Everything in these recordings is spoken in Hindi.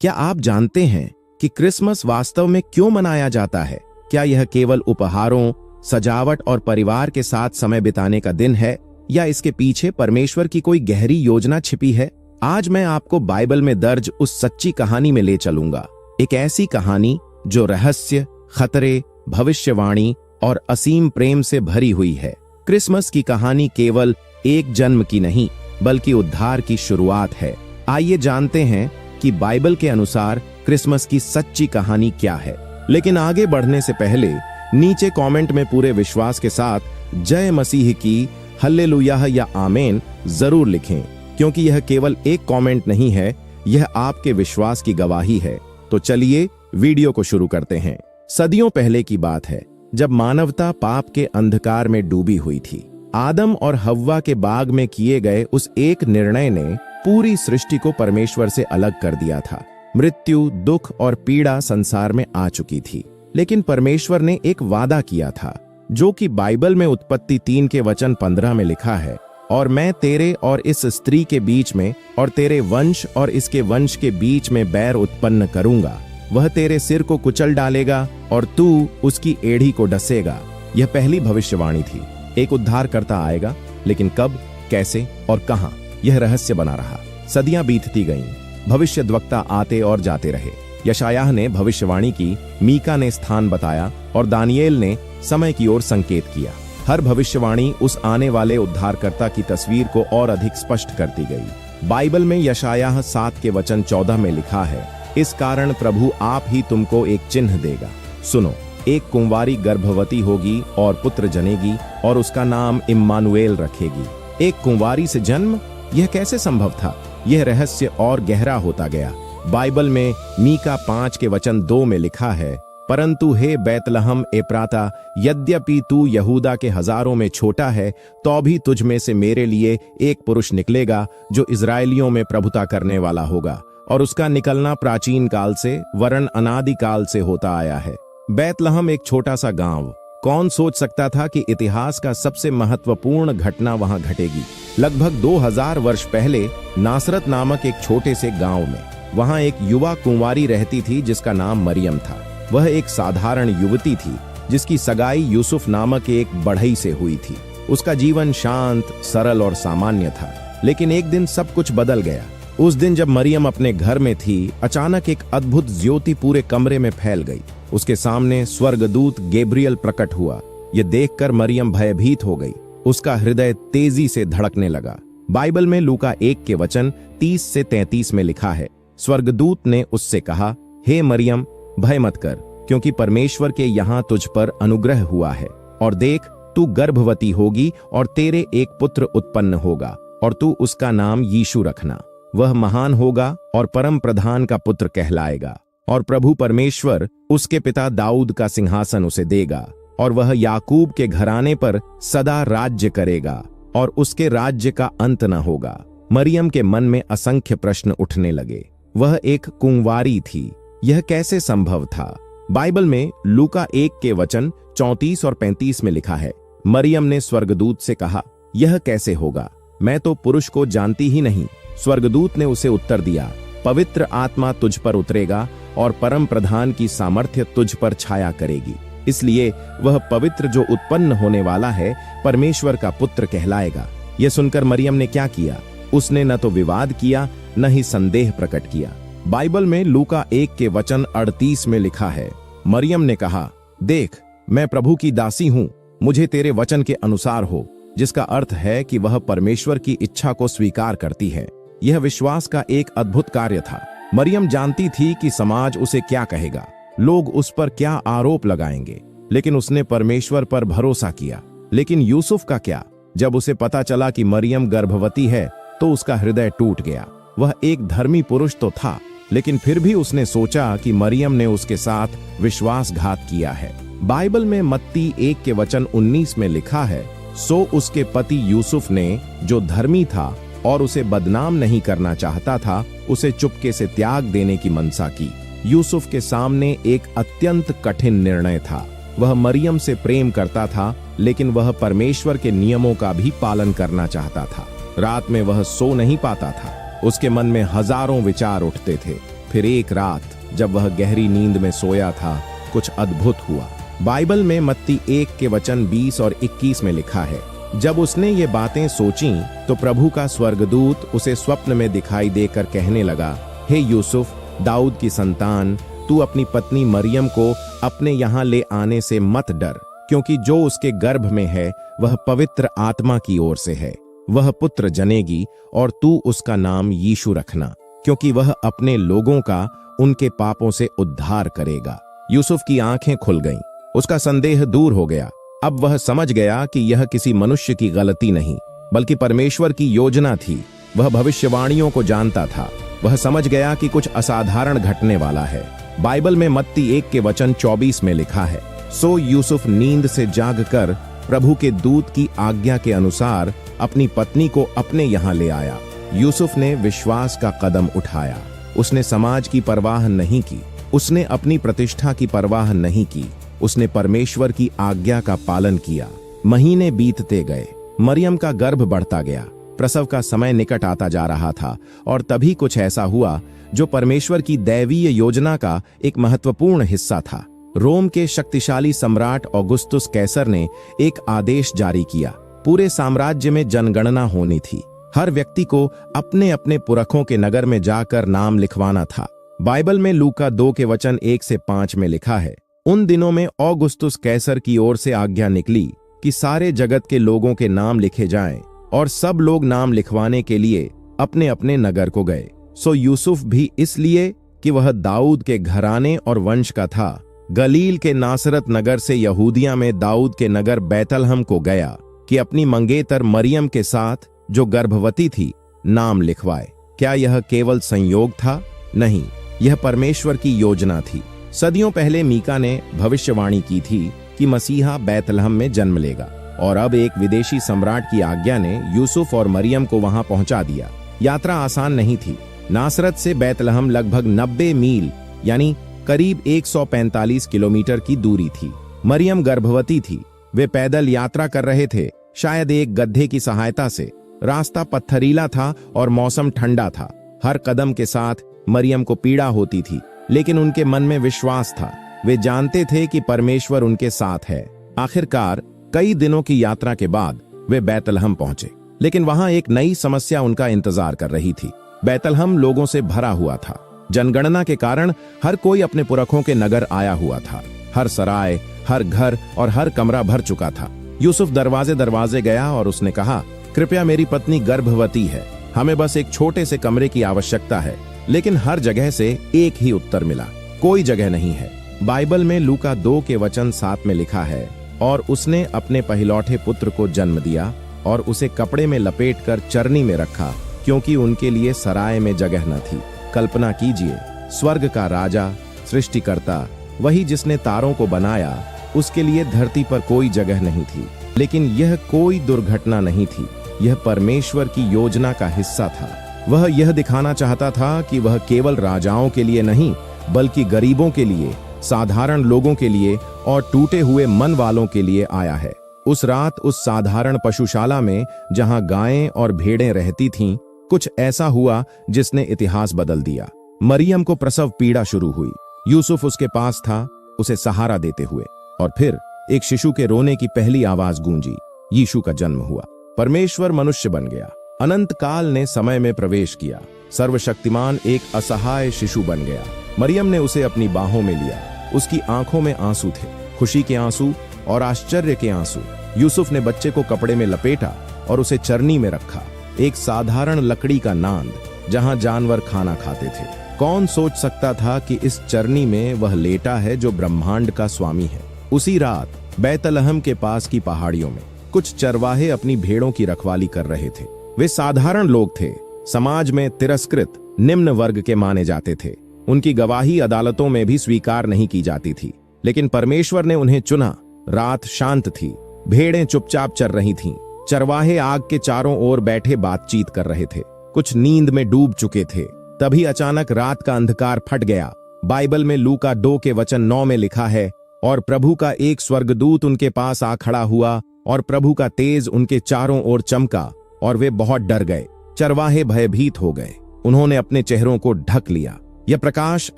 क्या आप जानते हैं कि क्रिसमस वास्तव में क्यों मनाया जाता है? क्या यह केवल उपहारों, सजावट और परिवार के साथ समय बिताने का दिन है, या इसके पीछे परमेश्वर की कोई गहरी योजना छिपी है? आज मैं आपको बाइबल में दर्ज उस सच्ची कहानी में ले चलूंगा। एक ऐसी कहानी जो रहस्य, खतरे, भविष्यवाणी और असीम प्रेम से भरी हुई है। क्रिसमस की कहानी केवल एक जन्म की नहीं, बल्कि उद्धार की शुरुआत है। आइए जानते हैं कि बाइबल के अनुसार क्रिसमस की सच्ची कहानी क्या है। लेकिन आगे बढ़ने से पहले नीचे कमेंट में पूरे विश्वास के साथ जय मसीह की, हल्लेलुयाह या आमेन जरूर लिखें, क्योंकि यह केवल एक कमेंट नहीं है, यह आपके विश्वास की गवाही है। तो चलिए वीडियो को शुरू करते हैं। सदियों पहले की बात है, जब मानवता पाप के अंधकार में डूबी हुई थी। आदम और हव्वा के बाग में किए गए उस एक निर्णय ने पूरी सृष्टि को परमेश्वर से अलग कर दिया था। मृत्यु, दुख और पीड़ा संसार में आ चुकी थी। लेकिन परमेश्वर ने एक वादा किया था, जो कि बाइबल में उत्पत्ति 3 के वचन 15 में लिखा है, और मैं तेरे और इस स्त्री के बीच में और तेरे वंश और इसके वंश के बीच में बैर उत्पन्न करूंगा। वह तेरे सिर को कुचल डालेगा और तू उसकी एड़ी को डसेगा। यह पहली भविष्यवाणी थी। एक उद्धारकर्ता आएगा, लेकिन कब, कैसे और कहां, यह रहस्य बना रहा। सदियां बीतती गईं, भविष्यद्वक्ता आते और जाते रहे। यशायाह ने भविष्यवाणी की, मीका ने स्थान बताया और दानियेल ने समय की ओर संकेत किया। हर भविष्यवाणी उस आने वाले उद्धारकर्ता की तस्वीर को और अधिक स्पष्ट करती गई। बाइबल में यशायाह 7 के वचन 14 में लिखा है, इस कारण प्रभु आप ही तुमको एक चिन्ह देगा। सुनो, एक कुंवारी गर्भवती होगी और पुत्र जनेगी और उसका नाम इम्मानुएल रखेगी। एक कुंवारी से जन्म, यह कैसे संभव था? यह रहस्य और गहरा होता गया। बाइबल में मीका 5 के वचन 2 में लिखा है, परंतु हे बैतलहम एप्राता, यद्यपि तू यहूदा के हजारों में छोटा है, तो भी तुझ में से मेरे लिए एक पुरुष निकलेगा जो इजरायलियों में प्रभुता करने वाला होगा, और उसका निकलना प्राचीन काल से वरन अनादि काल से होता आया है। बैतलहम एक छोटा सा गांव। कौन सोच सकता था कि इतिहास का सबसे महत्वपूर्ण घटना वहां घटेगी। लगभग 2000 वर्ष पहले नासरत नामक एक छोटे से गांव में वहां एक युवा कुंवारी रहती थी जिसका नाम मरियम था। वह एक साधारण युवती थी जिसकी सगाई यूसुफ नामक एक बढ़ई से हुई थी। उसका जीवन शांत, सरल और सामान्य था। लेकिन एक दिन सब कुछ बदल गया। उस दिन जब मरियम अपने घर में थी, अचानक एक अद्भुत ज्योति पूरे कमरे में फैल गई। उसके सामने स्वर्गदूत गैब्रियल प्रकट हुआ। यह देखकर मरियम भयभीत हो गई। उसका हृदय तेजी से धड़कने लगा। बाइबल में लूका 1 के वचन 30 से 33 में लिखा है, स्वर्गदूत ने उससे कहा, हे मरियम, भय मत कर, क्योंकि परमेश्वर के यहाँ तुझ पर अनुग्रह हुआ है। और देख, तू गर्भवती होगी और तेरे एक पुत्र उत्पन्न होगा, और तू उसका नाम यीशु रखना। वह महान होगा और परम प्रधान का पुत्र कहलाएगा, और प्रभु परमेश्वर उसके पिता दाऊद का सिंहासन उसे देगा, और वह याकूब के घराने पर सदा राज्य करेगा, और उसके राज्य का अंत न होगा। मरियम के मन में असंख्य प्रश्न उठने लगे। वह एक कुंवारी थी, यह कैसे संभव था? बाइबल में लूका 1 के वचन 34 और 35 में लिखा है, मरियम ने स्वर्गदूत से कहा, यह कैसे होगा? मैं तो पुरुष को जानती ही नहीं। स्वर्गदूत ने उसे उत्तर दिया, पवित्र आत्मा तुझ पर उतरेगा और परम प्रधान की सामर्थ्य तुझ पर छाया करेगी। इसलिए वह पवित्र जो उत्पन्न होने वाला है परमेश्वर का पुत्र कहलाएगा। यह सुनकर मरियम ने क्या किया? उसने न तो विवाद किया, न ही संदेह प्रकट किया। बाइबल में लूका 1 के वचन 38 में लिखा है, मरियम ने कहा, देख, मैं प्रभु की दासी हूं, मुझे तेरे वचन के अनुसार हो। जिसका अर्थ है कि वह परमेश्वर की इच्छा को स्वीकार करती है। यह विश्वास का एक अद्भुत कार्य था। मरियम जानती थी कि समाज उसे क्या कहेगा, लोग उस पर क्या आरोप लगाएंगे, लेकिन उसने परमेश्वर पर भरोसा किया। लेकिन यूसुफ का क्या? जब उसे पता चला कि मरियम गर्भवती है, तो उसका हृदय टूट गया। वह एक धर्मी पुरुष तो था, लेकिन फिर भी उसने सोचा कि मरियम ने उसके साथ विश्वासघात किया है। बाइबल में मत्ती 1 के वचन 19 में लिखा है, सो उसके पति यूसुफ ने, जो धर्मी था और उसे बदनाम नहीं करना चाहता था, उसे चुपके से त्याग देने की मनसा की। यूसुफ के सामने एक अत्यंत कठिन निर्णय था। वह मरियम से प्रेम करता था, लेकिन वह परमेश्वर के नियमों का भी पालन करना चाहता था। रात में वह सो नहीं पाता था। उसके मन में हजारों विचार उठते थे। फिर एक रात जब वह गहरी नींद में सोया था, कुछ अद्भुत हुआ। बाइबल में मत्ती 1 के वचन 20 और 21 में लिखा है, जब उसने ये बातें सोची तो प्रभु का स्वर्गदूत उसे स्वप्न में दिखाई देकर कहने लगा, हे यूसुफ, दाऊद की संतान, तू अपनी पत्नी मरियम को अपने यहाँ ले आने से मत डर, क्योंकि जो उसके गर्भ में है वह पवित्र आत्मा की ओर से है। वह पुत्र जनेगी और तू उसका नाम यीशु रखना, क्योंकि वह अपने लोगों का उनके पापों से उद्धार करेगा। यूसुफ की आंखें खुल गईं, उसका संदेह दूर हो गया। अब वह समझ गया कि यह किसी मनुष्य की गलती नहीं, बल्कि परमेश्वर की योजना थी। वह भविष्यवाणियों को जानता था। वह समझ गया कि कुछ असाधारण घटने वाला है। बाइबल में मत्ती 1 के वचन 24 में लिखा है, सो यूसुफ नींद से जागकर प्रभु के दूत की आज्ञा के अनुसार अपनी पत्नी को अपने यहाँ ले आया। यूसुफ ने विश्वास का कदम उठाया। उसने समाज की परवाह नहीं की, उसने अपनी प्रतिष्ठा की परवाह नहीं की, उसने परमेश्वर की आज्ञा का पालन किया। महीने बीतते गए, मरियम का गर्भ बढ़ता गया, प्रसव का समय निकट आता जा रहा था, और तभी कुछ ऐसा हुआ जो परमेश्वर की दैवीय योजना का एक महत्वपूर्ण हिस्सा था। रोम के शक्तिशाली सम्राट ऑगुस्तुस कैसर ने एक आदेश जारी किया। पूरे साम्राज्य में जनगणना होनी थी। हर व्यक्ति को अपने अपने पुरखों के नगर में जाकर नाम लिखवाना था। बाइबल में लूका 2 के वचन 1 से 5 में लिखा है, उन दिनों में ऑगुस्तुस कैसर की ओर से आज्ञा निकली कि सारे जगत के लोगों के नाम लिखे जाएं, और सब लोग नाम लिखवाने के लिए अपने अपने नगर को गए। सो यूसुफ भी इसलिए कि वह दाऊद के घराने और वंश का था, गलील के नासरत नगर से यहूदिया में दाऊद के नगर बैतलहम को गया कि अपनी मंगेतर मरियम के साथ, जो गर्भवती थी, नाम लिखवाए। क्या यह केवल संयोग था? नहीं, यह परमेश्वर की योजना थी। सदियों पहले मीका ने भविष्यवाणी की थी कि मसीहा बैतलहम में जन्म लेगा, और अब एक विदेशी सम्राट की आज्ञा ने यूसुफ और मरियम को वहां पहुंचा दिया। यात्रा आसान नहीं थी। नासरत से बैतलहम लगभग 90 मील यानी करीब 145 किलोमीटर की दूरी थी। मरियम गर्भवती थी। वे पैदल यात्रा कर रहे थे, शायद एक गधे की सहायता से। रास्ता पत्थरीला था और मौसम ठंडा था। हर कदम के साथ मरियम को पीड़ा होती थी, लेकिन उनके मन में विश्वास था। वे जानते थे कि परमेश्वर उनके साथ है। आखिरकार कई दिनों की यात्रा के बाद वे बैतलहम पहुंचे, लेकिन वहां एक नई समस्या उनका इंतजार कर रही थी। बैतलहम लोगों से भरा हुआ था। जनगणना के कारण हर कोई अपने पुरखों के नगर आया हुआ था। हर सराय, हर घर और हर कमरा भर चुका था। यूसुफ दरवाजे दरवाजे गया और उसने कहा, कृपया, मेरी पत्नी गर्भवती है, हमें बस एक छोटे से कमरे की आवश्यकता है। लेकिन हर जगह से एक ही उत्तर मिला, कोई जगह नहीं है। बाइबल में लूका 2 के वचन 7 में लिखा है, और उसने अपने पहिलौठे पुत्र को जन्म दिया और उसे कपड़े में लपेटकर चरनी में रखा, क्योंकि उनके लिए सराय में जगह न थी। कल्पना कीजिए, स्वर्ग का राजा, सृष्टिकर्ता, वही जिसने तारों को बनाया, उसके लिए धरती पर कोई जगह नहीं थी। लेकिन यह कोई दुर्घटना नहीं थी, यह परमेश्वर की योजना का हिस्सा था। वह यह दिखाना चाहता था कि वह केवल राजाओं के लिए नहीं, बल्कि गरीबों के लिए, साधारण लोगों के लिए और टूटे हुए मन वालों के लिए आया है। उस रात उस साधारण पशुशाला में जहां गायें और भेड़ें रहती थीं, कुछ ऐसा हुआ जिसने इतिहास बदल दिया। मरियम को प्रसव पीड़ा शुरू हुई। यूसुफ उसके पास था, उसे सहारा देते हुए, और फिर एक शिशु के रोने की पहली आवाज गूंजी। यीशु का जन्म हुआ। परमेश्वर मनुष्य बन गया। अनंत काल ने समय में प्रवेश किया। सर्वशक्तिमान एक असहाय शिशु बन गया। मरियम ने उसे अपनी बाहों में लिया। उसकी आंखों में आंसू थे, खुशी के आंसू और आश्चर्य के आंसू। यूसुफ ने बच्चे को कपड़े में लपेटा और उसे चरनी में रखा, एक साधारण लकड़ी का नांद जहां जानवर खाना खाते थे। कौन सोच सकता था कि इस चरनी में वह लेटा है जो ब्रह्मांड का स्वामी है। उसी रात बैतलहम के पास की पहाड़ियों में कुछ चरवाहे अपनी भेड़ों की रखवाली कर रहे थे। वे साधारण लोग थे, समाज में तिरस्कृत, निम्न वर्ग के माने जाते थे। उनकी गवाही अदालतों में भी स्वीकार नहीं की जाती थी, लेकिन परमेश्वर ने उन्हें चुना। रात शांत थी, भेड़ें चुपचाप चर रही थीं। चरवाहे आग के चारों ओर बैठे बातचीत कर रहे थे, कुछ नींद में डूब चुके थे। तभी अचानक रात का अंधकार फट गया। बाइबल में लूका 2 के वचन 9 में लिखा है, और प्रभु का एक स्वर्गदूत उनके पास आ खड़ा हुआ, और प्रभु का तेज उनके चारों ओर चमका, और वे बहुत डर गए। चरवाहे भयभीत हो गए। उन्होंने अपने चेहरों को ढक लिया। यह प्रकाश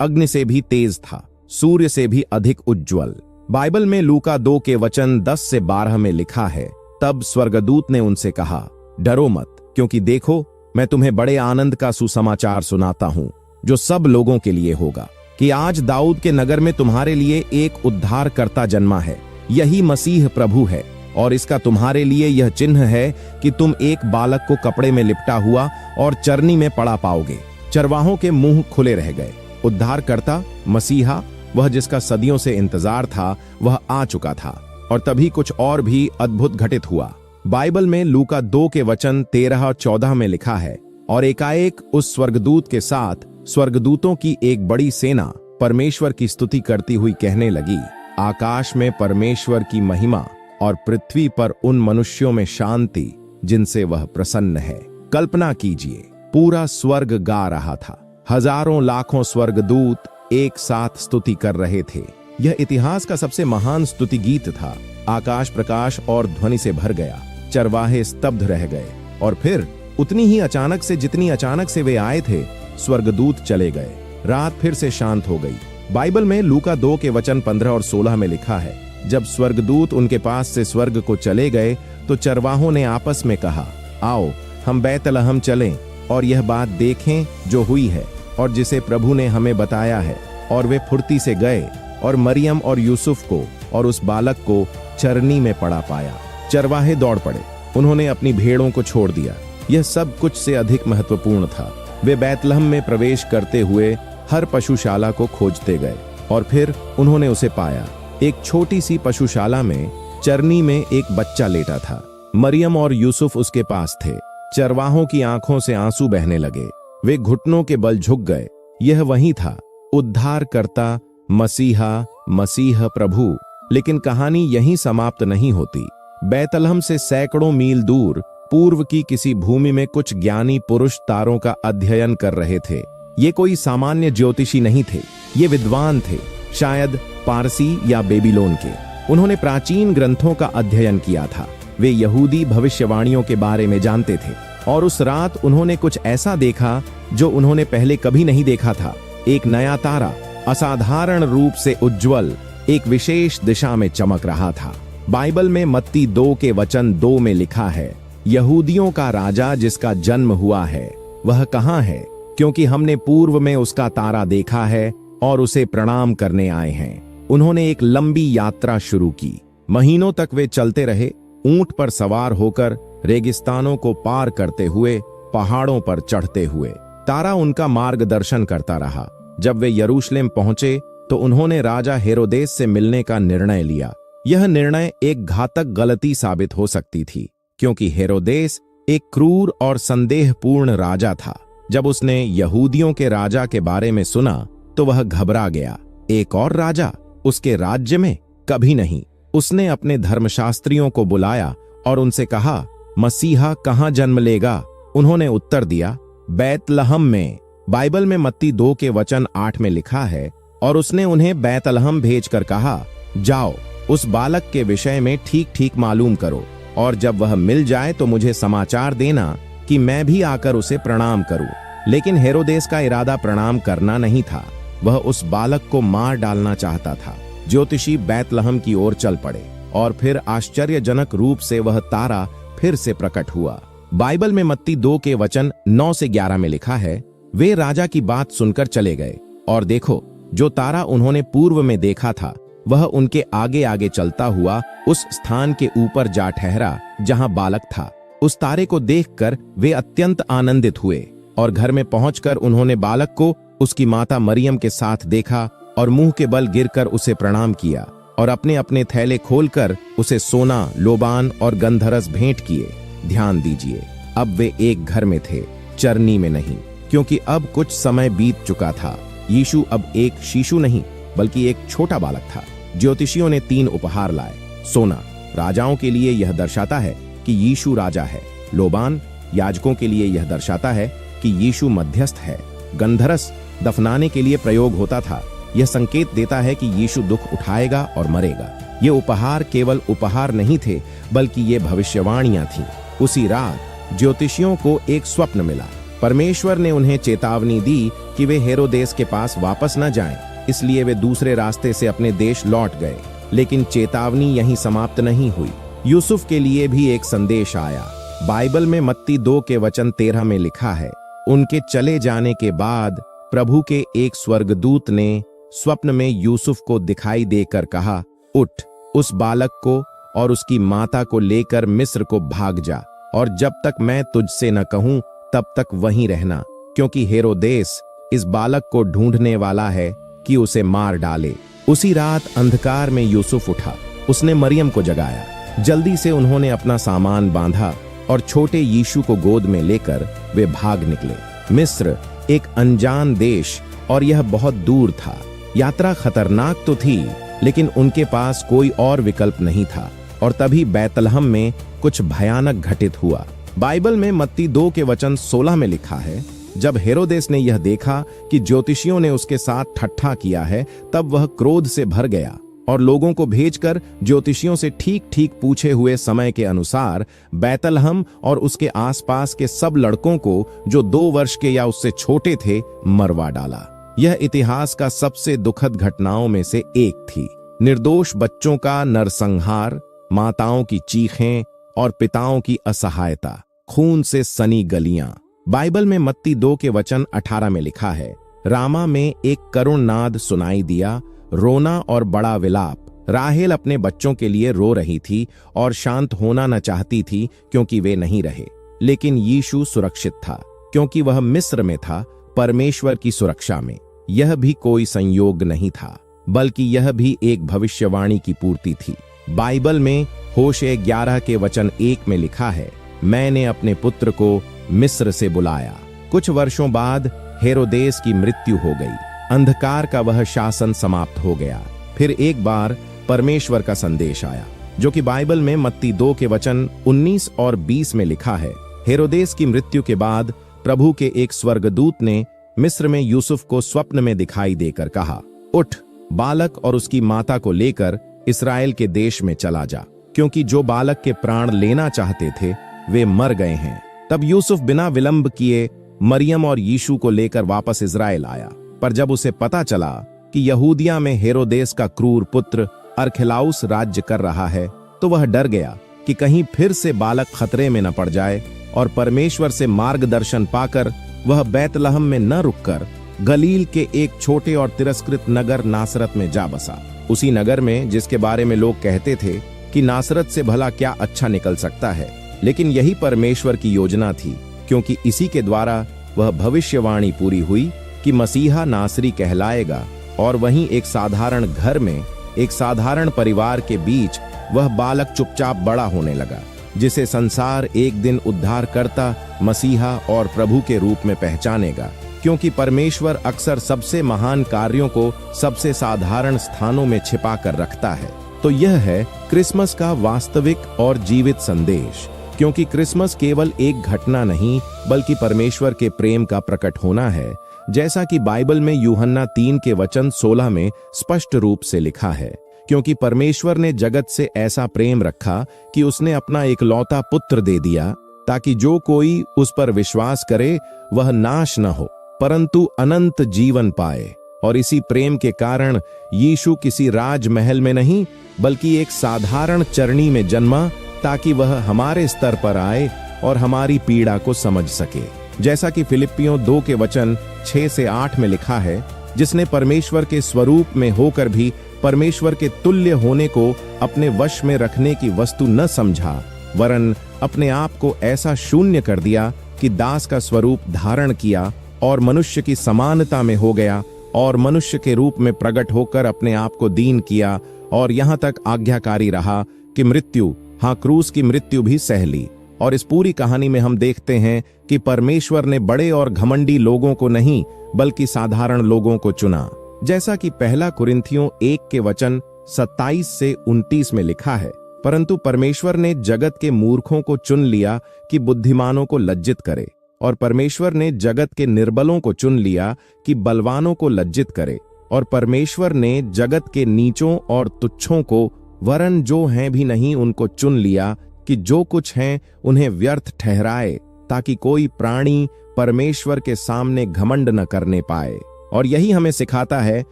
अग्नि से भी तेज था, सूर्य से भी अधिक उज्ज्वल। बाइबल में लूका 2 के वचन 10 से 12 में लिखा है, तब स्वर्गदूत ने उनसे कहा, डरो मत, क्योंकि देखो मैं तुम्हें बड़े आनंद का सुसमाचार सुनाता हूं, जो सब लोगों के लिए होगा, कि आज दाऊद के नगर में तुम्हारे लिए एक उद्धारकर्ता जन्मा है। यही मसीह प्रभु है। और इसका तुम्हारे लिए यह चिन्ह है कि तुम एक बालक को कपड़े में लिपटा हुआ और चरनी में पड़ा पाओगे। चरवाहों के मुंह खुले रह गए। उद्धारकर्ता मसीहा, वह जिसका सदियों से इंतजार था, वह आ चुका था। और तभी कुछ और भी अद्भुत घटित हुआ। बाइबल में लूका 2 के वचन 13 और 14 में लिखा है, और एकाएक उस स्वर्गदूत के साथ स्वर्गदूतों की एक बड़ी सेना परमेश्वर की स्तुति करती हुई कहने लगी, आकाश में परमेश्वर की महिमा और पृथ्वी पर उन मनुष्यों में शांति जिनसे वह प्रसन्न है। कल्पना कीजिए, पूरा स्वर्ग गा रहा था। हजारों लाखों स्वर्गदूत एक साथ स्तुति कर रहे थे। यह इतिहास का सबसे महान स्तुति गीत था। आकाश प्रकाश और ध्वनि से भर गया। चरवाहे स्तब्ध रह गए। और फिर उतनी ही अचानक से जितनी अचानक से वे आए थे, स्वर्गदूत चले गए। रात फिर से शांत हो गई। बाइबल में लूका 2 के वचन 15 और 16 में लिखा है, जब स्वर्गदूत उनके पास से स्वर्ग को चले गए तो चरवाहों ने आपस में कहा, आओ हम बैतलहम चलें और यह बात देखें जो हुई है और जिसे प्रभु ने हमें बताया है। और वे फुर्ती से गए और मरियम और यूसुफ को और उस बालक को चरनी में पड़ा पाया। चरवाहे दौड़ पड़े। उन्होंने अपनी भेड़ों को छोड़ दिया। यह सब कुछ से अधिक महत्वपूर्ण था। वे बैतलहम में प्रवेश करते हुए हर पशुशाला को खोजते गए और फिर उन्होंने उसे पाया। एक छोटी सी पशुशाला में चरनी में एक बच्चा लेटा था। मरियम और यूसुफ उसके पास थे। चरवाहों की आंखों से आंसू बहने लगे। वे घुटनों के बल झुक गए। यह वही था, उद्धारकर्ता मसीहा, मसीह प्रभु। लेकिन कहानी यहीं समाप्त नहीं होती। बैतलहम से सैकड़ों मील दूर पूर्व की किसी भूमि में कुछ ज्ञानी पुरुष तारों का अध्ययन कर रहे थे। ये कोई सामान्य ज्योतिषी नहीं थे। ये विद्वान थे, शायद पारसी या बेबीलोन के। उन्होंने प्राचीन ग्रंथों का अध्ययन किया था। वे यहूदी भविष्यवाणियों के बारे में जानते थे। और उस रात उन्होंने कुछ ऐसा देखा जो उन्होंने पहले कभी नहीं देखा था। एक नया तारा असाधारण रूप से उज्ज्वल एक विशेष दिशा में चमक रहा था। बाइबल में मत्ती 2 के वचन 2 में लिखा है, यहूदियों का राजा जिसका जन्म हुआ है वह कहाँ है, क्योंकि हमने पूर्व में उसका तारा देखा है और उसे प्रणाम करने आए हैं। उन्होंने एक लंबी यात्रा शुरू की। महीनों तक वे चलते रहे, ऊंट पर सवार होकर, रेगिस्तानों को पार करते हुए, पहाड़ों पर चढ़ते हुए। तारा उनका मार्गदर्शन करता रहा। जब वे यरूशलेम पहुंचे तो उन्होंने राजा हेरोदेस से मिलने का निर्णय लिया। यह निर्णय एक घातक गलती साबित हो सकती थी, क्योंकि हेरोदेस एक क्रूर और संदेहपूर्ण राजा था। जब उसने यहूदियों के राजा के बारे में सुना तो वह घबरा गया। एक और राजा उसके राज्य में? कभी नहीं। उसने अपने धर्मशास्त्रियों को बुलाया और उनसे कहा, मसीहा कहाँ जन्म लेगा? उन्होंने उत्तर दिया, बैतलहम में। बाइबल में मत्ती 2 के वचन 8 में लिखा है, और उसने उन्हें बैतलहम भेजकर कहा, जाओ उस बालक के विषय में ठीक ठीक मालूम करो, और जब वह मिल जाए तो मुझे समाचार देना कि मैं भी आकर उसे प्रणाम करूं। लेकिन हेरोदेस का इरादा प्रणाम करना नहीं था। वह उस बालक को मार डालना चाहता था। ज्योतिषी बैतलहम की ओर चल पड़े और फिर आश्चर्यजनक रूप से वह तारा फिर से प्रकट हुआ। बाइबल में मत्ती 2 के वचन 9 से 11 में लिखा है, वे राजा की बात सुनकर चले गए, और देखो जो तारा उन्होंने पूर्व में देखा था वह उनके आगे आगे चलता हुआ उस स्थान के ऊपर जा ठहरा जहां बालक था। उस तारे को देखकर वे अत्यंत आनंदित हुए और घर में पहुंचकर उन्होंने बालक को उसकी माता मरियम के साथ देखा और मुंह के बल गिरकर उसे प्रणाम किया और अपने अपने थैले खोलकर उसे सोना, लोबान और गंधरस भेंट किए। ध्यान दीजिए, अब वे एक घर में थे, चरनी में नहीं, क्योंकि अब कुछ समय बीत चुका था। यीशु अब एक शिशु नहीं बल्कि एक छोटा बालक था। ज्योतिषियों ने 3 उपहार लाए। सोना राजाओं के लिए यह दर्शाता है कि यीशु राजा है। लोबान याजकों के लिए यह दर्शाता है कि यीशु मध्यस्थ है। गंधरस दफनाने के लिए प्रयोग होता था। यह संकेत देता है कि यीशु दुख उठाएगा और मरेगा। ये उपहार केवल उपहार नहीं थे, बल्कि ये भविष्यवाणियां थीं। उसी रात ज्योतिषियों को एक स्वप्न मिला। परमेश्वर ने उन्हें चेतावनी दी कि वे हेरोदेस के पास वापस न जाएं, इसलिए वे दूसरे रास्ते से अपने देश लौट गए। लेकिन चेतावनी यहीं समाप्त नहीं हुई। यूसुफ के लिए भी एक संदेश आया। बाइबल में मत्ती 2 के वचन 13 में लिखा है, उनके चले जाने के बाद प्रभु के एक स्वर्गदूत ने स्वप्न में यूसुफ को दिखाई देकर कहा, उठ, उस बालक को और उसकी माता को लेकर मिस्र को भाग जा, और जब तक मैं तुझसे न कहूं तब तक वहीं रहना, क्योंकि हेरोदेस इस बालक को ढूंढने वाला है कि उसे मार डाले। उसी रात अंधकार में यूसुफ उठा। उसने मरियम को जगाया। जल्दी से उन्होंने अपना सामान बांधा और छोटे यीशु को गोद में लेकर वे भाग निकले। मिस्र एक अनजान देश और यह बहुत दूर था। यात्रा खतरनाक तो थी, लेकिन उनके पास कोई और विकल्प नहीं था। और तभी बैतलहम में कुछ भयानक घटित हुआ। बाइबल में मत्ती 2 के वचन 16 में लिखा है, जब हेरोदेस ने यह देखा कि ज्योतिषियों ने उसके साथ ठट्ठा किया है, तब वह क्रोध से भर गया और लोगों को भेजकर ज्योतिषियों से ठीक ठीक पूछे हुए समय के अनुसार बैतलहम और उसके आसपास के सब लड़कों को जो 2 वर्ष के या उससे छोटे थे मरवा डाला। यह इतिहास का सबसे दुखद घटनाओं में से एक थी। निर्दोष बच्चों का नरसंहार, माताओं की चीखें और पिताओं की असहायता, खून से सनी गलियां। बाइबल में मत्ती 2 के वचन 18 में लिखा है, रामा में एक करुण नाद सुनाई दिया, रोना और बड़ा विलाप। राहेल अपने बच्चों के लिए रो रही थी और शांत होना न चाहती थी क्योंकि वे नहीं रहे। लेकिन यीशु सुरक्षित था क्योंकि वह मिस्र में था, परमेश्वर की सुरक्षा में। यह भी कोई संयोग नहीं था, बल्कि यह भी एक भविष्यवाणी की पूर्ति थी। बाइबल में होशे 11 के वचन 1 में लिखा है, मैंने अपने पुत्र को मिस्र से बुलाया। कुछ वर्षों बाद हेरोदेस की मृत्यु हो गई। अंधकार का वह शासन समाप्त हो गया। फिर एक बार परमेश्वर का संदेश आया, जो कि बाइबल में मत्ती 2 के वचन 19 और 20 में लिखा है। हेरोदेस की मृत्यु के बाद प्रभु के एक स्वर्गदूत ने मिस्र में यूसुफ को स्वप्न में दिखाई देकर कहा, उठ, बालक और उसकी माता को लेकर इस्राएल के देश में चला जा, क्योंकि जो बालक के प्राण लेना चाहते थे वे मर गए हैं। तब यूसुफ बिना विलंब किए मरियम और यीशु को लेकर वापस इस्राएल आया। पर जब उसे पता चला कि यहूदिया में हेरोदेस का क्रूर पुत्र अरखलाउस राज्य कर रहा है, तो वह डर गया कि कहीं फिर से बालक खतरे में न पड़ जाए, और परमेश्वर से मार्गदर्शन पाकर वह बैतलहम में न रुककर गलील के एक छोटे और तिरस्कृत नगर नासरत में जा बसा। उसी नगर में जिसके बारे में लोग कहते थे कि नासरत से भला क्या अच्छा निकल सकता है, लेकिन यही परमेश्वर की योजना थी, क्योंकि इसी के द्वारा वह भविष्यवाणी पूरी हुई कि मसीहा नासरी कहलाएगा। और वहीं एक साधारण घर में, एक साधारण परिवार के बीच वह बालक चुपचाप बड़ा होने लगा, जिसे संसार एक दिन उद्धारकर्ता, मसीहा और प्रभु के रूप में पहचानेगा। क्योंकि परमेश्वर अक्सर सबसे महान कार्यों को सबसे साधारण स्थानों में छिपा कर रखता है। तो यह है क्रिसमस का वास्तविक और जीवित संदेश। क्योंकि क्रिसमस केवल एक घटना नहीं, बल्कि परमेश्वर के प्रेम का प्रकट होना है, जैसा कि बाइबल में यूहन्ना 3 के वचन 16 में स्पष्ट रूप से लिखा है। क्योंकि परमेश्वर ने जगत से ऐसा प्रेम रखा कि उसने अपना एकलौता पुत्र दे दिया, ताकि जो कोई उस पर विश्वास करे वह नाश न हो, परंतु अनंत जीवन पाए। और इसी प्रेम के कारण यीशु किसी राजमहल में नहीं, बल्कि एक साधारण चरनी में जन्मा, ताकि वह हमारे स्तर पर आए और हमारी पीड़ा को समझ सके। जैसा कि फिलिप्पियों 2 के वचन 6 से 8 में लिखा है, जिसने परमेश्वर के स्वरूप में होकर भी परमेश्वर के तुल्य होने को अपने वश में रखने की वस्तु न समझा, वरन अपने आप को ऐसा शून्य कर दिया कि दास का स्वरूप धारण किया और मनुष्य की समानता में हो गया, और मनुष्य के रूप में प्रकट होकर अपने आप को दीन किया, और यहाँ तक आज्ञाकारी रहा कि मृत्यु, हाँ, क्रूस की मृत्यु भी सह ली। और इस पूरी कहानी में हम देखते हैं कि परमेश्वर ने बड़े और घमंडी लोगों को नहीं, बल्कि साधारण लोगों को चुना। जैसा कि पहला कुरिन्थियों 1 के वचन 27 से 29 में लिखा है, परंतु परमेश्वर ने जगत के मूर्खों को चुन लिया कि बुद्धिमानों को लज्जित करे, और परमेश्वर ने जगत के निर्बलों को चुन लिया कि बलवानों को लज्जित करे, और परमेश्वर ने जगत के नीचों और तुच्छों को, वरन जो हैं भी नहीं, उनको चुन लिया कि जो कुछ हैं उन्हें व्यर्थ ठहराए, ताकि कोई प्राणी परमेश्वर के सामने घमंड न करने पाए। और यही हमें सिखाता है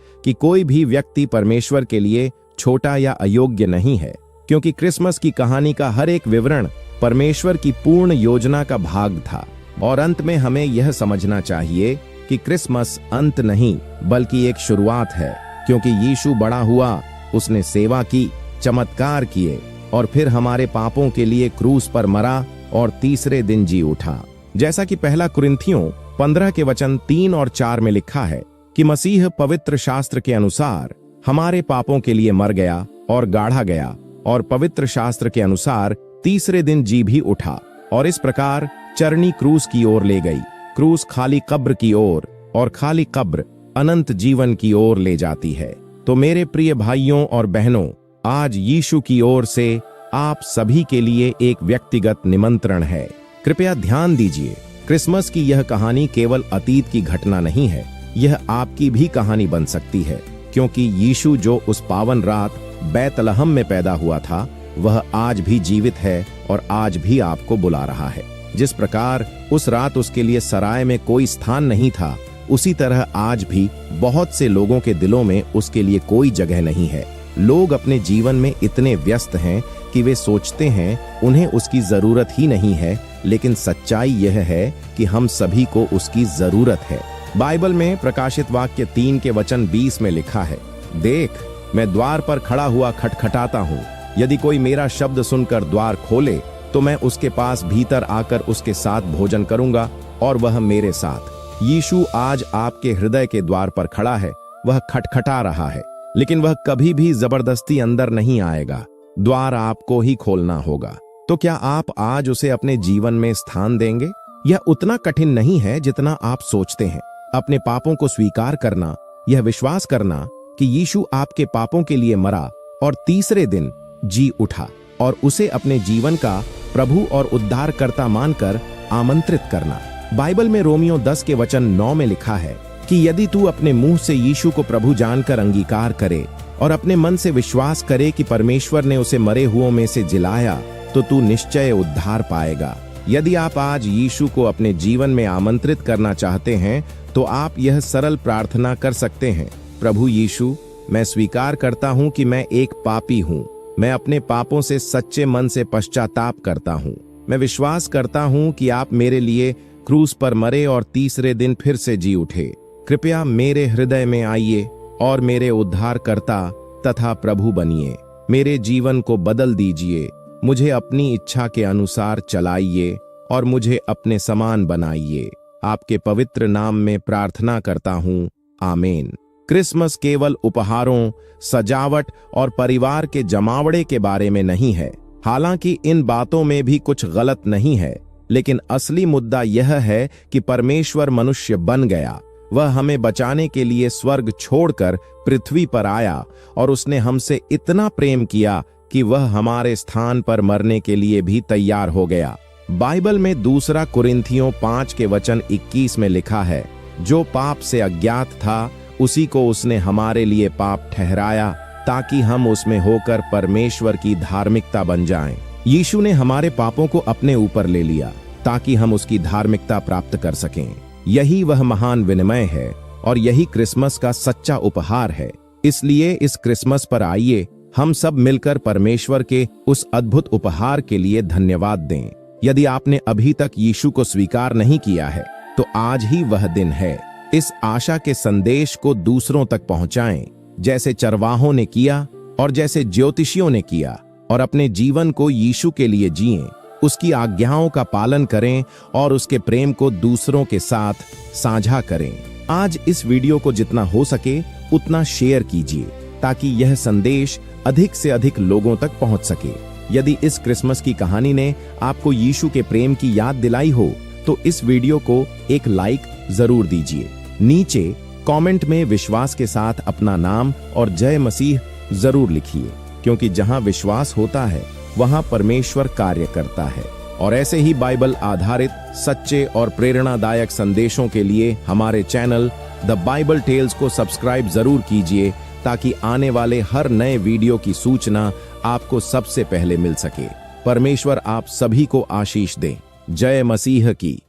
कि कोई भी व्यक्ति परमेश्वर के लिए छोटा या अयोग्य नहीं है, क्योंकि क्रिसमस की कहानी का हर एक विवरण परमेश्वर की पूर्ण योजना का भाग था। और अंत में हमें यह समझना चाहिए कि क्रिसमस अंत नहीं बल्कि एक शुरुआत है, क्योंकि यीशु बड़ा हुआ, उसने सेवा की, चमत्कार किए और फिर हमारे पापों के लिए क्रूस पर मरा और तीसरे दिन जी उठा। जैसा कि पहला कुरिन्थियों 15 के वचन 3 और 4 में लिखा है कि मसीह पवित्र शास्त्र के अनुसार हमारे पापों के लिए मर गया और गाढ़ा गया और पवित्र शास्त्र के अनुसार तीसरे दिन जी भी उठा, और इस प्रकार चरनी क्रूस की ओर ले गई। क्रूस खाली कब्र की ओर और खाली कब्र अनंत जीवन की ओर ले जाती है। तो मेरे प्रिय भाइयों और बहनों, आज यीशु की ओर से आप सभी के लिए एक व्यक्तिगत निमंत्रण है। कृपया ध्यान दीजिए, क्रिसमस की यह कहानी केवल अतीत की घटना नहीं है, यह आपकी भी कहानी बन सकती है, क्योंकि यीशु जो उस पावन रात बैतलहम में पैदा हुआ था, वह आज भी जीवित है और आज भी आपको बुला रहा है। जिस प्रकार उस रात उसके लिए सराय में कोई स्थान नहीं था, उसी तरह आज भी बहुत से लोगों के दिलों में उसके लिए कोई जगह नहीं है। लोग अपने जीवन में इतने व्यस्त हैं कि वे सोचते हैं उन्हें उसकी जरूरत ही नहीं है, लेकिन सच्चाई यह है कि हम सभी को उसकी जरूरत है। बाइबल में प्रकाशित वाक्य 3 के वचन 20 में लिखा है, देख मैं द्वार पर खड़ा हुआ खटखटाता हूँ, यदि कोई मेरा शब्द सुनकर द्वार खोले तो मैं उसके पास भीतर आकर उसके साथ भोजन करूंगा और वह मेरे साथ। यीशु आज आपके हृदय के द्वार पर खड़ा है, वह खटखटा रहा है, लेकिन वह कभी भी जबरदस्ती अंदर नहीं आएगा, द्वार आपको ही खोलना होगा। तो क्या आप आज उसे अपने जीवन में स्थान देंगे? यह उतना कठिन नहीं है जितना आप सोचते हैं। अपने पापों को स्वीकार करना, यह विश्वास करना कि यीशु आपके पापों के लिए मरा और तीसरे दिन जी उठा, और उसे अपने जीवन का प्रभु और उद्धारकर्ता मानकर आमंत्रित करना। बाइबल में रोमियो 10 के वचन 9 में लिखा है कि यदि तू अपने मुंह से यीशु को प्रभु जानकर अंगीकार करे और अपने मन से विश्वास करे कि परमेश्वर ने उसे मरे हुओं में से जिलाया, तो तू निश्चय उद्धार पाएगा। यदि आप आज यीशु को अपने जीवन में आमंत्रित करना चाहते हैं, तो आप यह सरल प्रार्थना कर सकते हैं, प्रभु यीशु, मैं स्वीकार करता हूं कि मैं एक पापी हूं। मैं अपने पापों से सच्चे मन से पश्चाताप करता हूं। मैं विश्वास करता हूं कि आप मेरे लिए क्रूस पर मरे और तीसरे दिन फिर से जी उठे। कृपया मेरे हृदय में आइए और मेरे उद्धारकर्ता तथा प्रभु बनिए। मेरे जीवन को बदल दीजिए, मुझे अपनी इच्छा के अनुसार चलाइए और मुझे अपने समान बनाइए। आपके पवित्र नाम में प्रार्थना करता हूँ, आमीन। क्रिसमस केवल उपहारों, सजावट और परिवार के जमावड़े के बारे में नहीं है। हालांकि इन बातों में भी कुछ गलत नहीं है, लेकिन असली मुद्दा यह है कि परमेश्वर मनुष्य बन गया। वह हमें बचाने के लिए स्वर्ग छोड़कर पृथ्वी पर आया और उसने हमसे इतना प्रेम किया कि वह हमारे स्थान पर मरने के लिए भी तैयार हो गया। बाइबल में दूसरा कुरिन्थियों 5 के वचन 21 में लिखा है, जो पाप से अज्ञात था उसी को उसने हमारे लिए पाप ठहराया, ताकि हम उसमें होकर परमेश्वर की धार्मिकता बन जाएं। यीशु ने हमारे पापों को अपने ऊपर ले लिया ताकि हम उसकी धार्मिकता प्राप्त कर सकें। यही वह महान विनिमय है और यही क्रिसमस का सच्चा उपहार है। इसलिए इस क्रिसमस पर आइए हम सब मिलकर परमेश्वर के उस अद्भुत उपहार के लिए धन्यवाद दें। यदि आपने अभी तक यीशु को स्वीकार नहीं किया है, तो आज ही वह दिन है। इस आशा के संदेश को दूसरों तक पहुंचाएं, जैसे चरवाहों ने किया और जैसे ज्योतिषियों ने किया, और अपने जीवन को यीशु के लिए जिएं, उसकी आज्ञाओं का पालन करें और उसके प्रेम को दूसरों के साथ साझा करें। आज इस वीडियो को जितना हो सके उतना शेयर कीजिए, ताकि यह संदेश अधिक से अधिक लोगों तक पहुंच सके। यदि इस क्रिसमस की कहानी ने आपको यीशु के प्रेम की याद दिलाई हो, तो इस वीडियो को एक लाइक जरूर दीजिए। नीचे कमेंट में विश्वास के साथ अपना नाम और जय मसीह जरूर लिखिए, क्योंकि जहां विश्वास होता है वहां परमेश्वर कार्य करता है। और ऐसे ही बाइबल आधारित सच्चे और प्रेरणादायक संदेशों के लिए हमारे चैनल द बाइबल टेल्स को सब्सक्राइब जरूर कीजिए, ताकि आने वाले हर नए वीडियो की सूचना आपको सबसे पहले मिल सके। परमेश्वर आप सभी को आशीष दे। जय मसीह की।